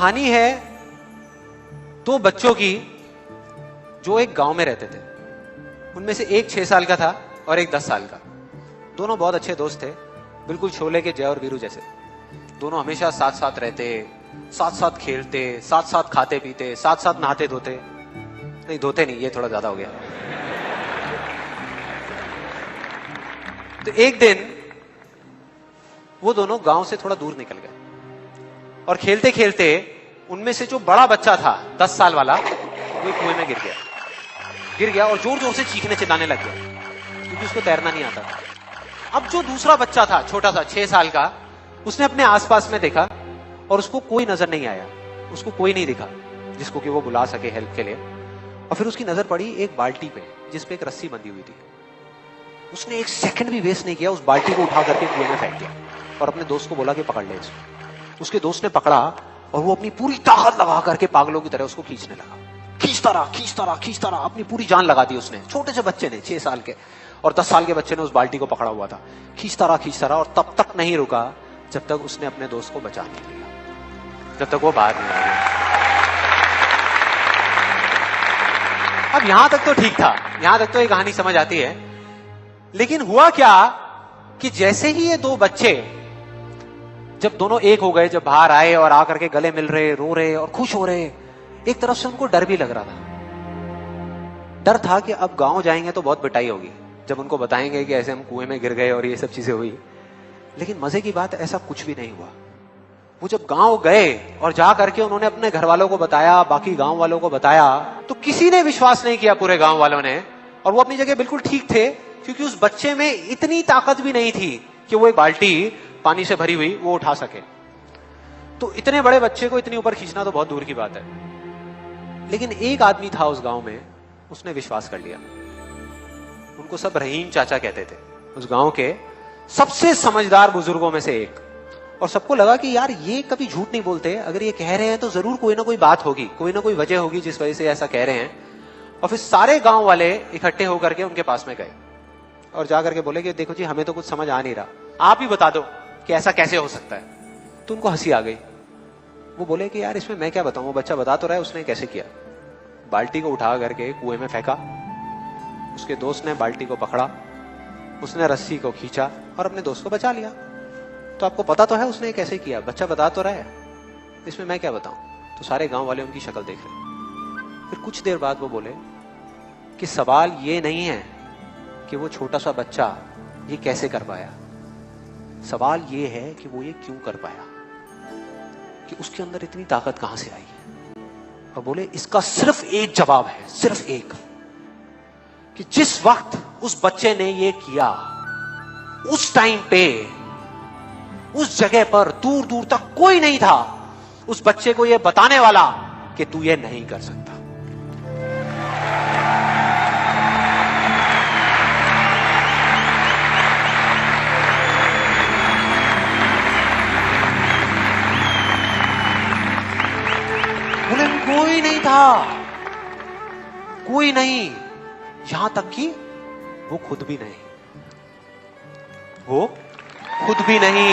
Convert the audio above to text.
कहानी है दो बच्चों की जो एक गांव में रहते थे। उनमें से एक 6 साल का था और एक 10 साल का। दोनों बहुत अच्छे दोस्त थे, बिल्कुल शोले के जय और वीरू जैसे। दोनों हमेशा साथ साथ रहते, साथ साथ खेलते, साथ साथ खाते पीते, साथ साथ नहाते धोते। नहीं धोते नहीं, ये थोड़ा ज्यादा हो गया। तो एक दिन वो दोनों गांव से थोड़ा दूर निकल गए और खेलते खेलते उनमें से जो बड़ा बच्चा था 10 साल वाला, वो कुएं में गिर गया और जोर जोर से चीखने चिल्लाने लग गया क्योंकि उसको तैरना नहीं आता था। अब जो दूसरा बच्चा था छोटा सा 6 साल का, उसने अपने आसपास में देखा और उसको कोई नजर नहीं आया, उसको कोई नहीं दिखा जिसको कि वो बुला सके हेल्प के लिए। और फिर उसकी नजर पड़ी एक बाल्टी पे जिसपे एक रस्सी बंधी हुई थी। उसने एक सेकंड भी वेस्ट नहीं किया, उस बाल्टी को उठा करके कुएं में फेंक दिया और अपने दोस्त को बोला कि पकड़ ले इसको। उसके दोस्त ने पकड़ा और वो अपनी पूरी ताकत लगा करके पागलों की तरह उसको खींचने लगा। खींचता रहा, अपनी पूरी जान लगा दी उसने। छोटे से बच्चे ने, 6 साल के और 10 साल के बच्चे ने उस बाल्टी को पकड़ा हुआ था। खींचता रहा और तब तक नहीं रुका जब तक उसने अपने दोस्त को बचा नहीं लिया, जब तक वो बाहर नहीं आया। अब यहां तक तो ठीक था, यहां तक तो ये कहानी समझ आती है। लेकिन हुआ क्या कि जैसे ही ये दो बच्चे जब दोनों एक हो गए, जब बाहर आए और आकर के गले मिल रहे, रो रहे और खुश हो रहे, एक तरफ से उनको डर भी लग रहा था। डर था कि अब गांव जाएंगे तो बहुत पिटाई होगी जब उनको बताएंगे कि ऐसे हम कुएं में गिर गए और ये सब चीजें हुई। लेकिन मजे की बात, ऐसा कुछ भी नहीं हुआ। वो जब गांव गए और जा करके उन्होंने अपने घर वालों को बताया, बाकी गांव वालों को बताया, तो किसी ने विश्वास नहीं किया, पूरे गांव वालों ने। और वो अपनी जगह बिल्कुल ठीक थे क्योंकि उस बच्चे में इतनी ताकत भी नहीं थी कि वो एक बाल्टी पानी से भरी हुई वो उठा सके। तो इतने बड़े बच्चे को इतनी ऊपर खींचना तो बहुत दूर की बात है। लेकिन एक आदमी था उस गांव में, उसने विश्वास कर लिया। उनको सब रहीम चाचा कहते थे, उस गांव के सबसे समझदार बुजुर्गों में से एक। और सबको लगा कि यार ये कभी झूठ नहीं बोलते, अगर ये कह रहे हैं तो जरूर कोई ना कोई बात होगी, कोई ना कोई वजह होगी जिस वजह से ऐसा कह रहे हैं। और फिर सारे गांव वाले इकट्ठे होकर के उनके पास में गए और जाकर के बोले कि देखो जी, हमें तो कुछ समझ आ नहीं रहा, आप ही बता दो कि ऐसा कैसे हो सकता है। तो उनको हंसी आ गई। वो बोले कि यार इसमें मैं क्या बताऊं, वो बच्चा बता तो रहा है उसने कैसे किया। बाल्टी को उठा करके कुएं में फेंका, उसके दोस्त ने बाल्टी को पकड़ा, उसने रस्सी को खींचा और अपने दोस्त को बचा लिया। तो आपको पता तो है उसने कैसे किया, बच्चा बता तो रहा है, इसमें मैं क्या बताऊं। तो सारे गांव वाले उनकी शक्ल देख रहे। फिर कुछ देर बाद वो बोले कि सवाल ये नहीं है कि वो छोटा सा बच्चा ये कैसे कर पाया, सवाल ये है कि वो ये क्यों कर पाया, कि उसके अंदर इतनी ताकत कहां से आई। और बोले इसका सिर्फ एक जवाब है, सिर्फ एक, कि जिस वक्त उस बच्चे ने ये किया, उस टाइम पे उस जगह पर दूर दूर तक कोई नहीं था उस बच्चे को ये बताने वाला कि तू ये नहीं कर सकता। बोले कोई नहीं था, कोई नहीं, यहां तक कि वो खुद भी नहीं, वो खुद भी नहीं।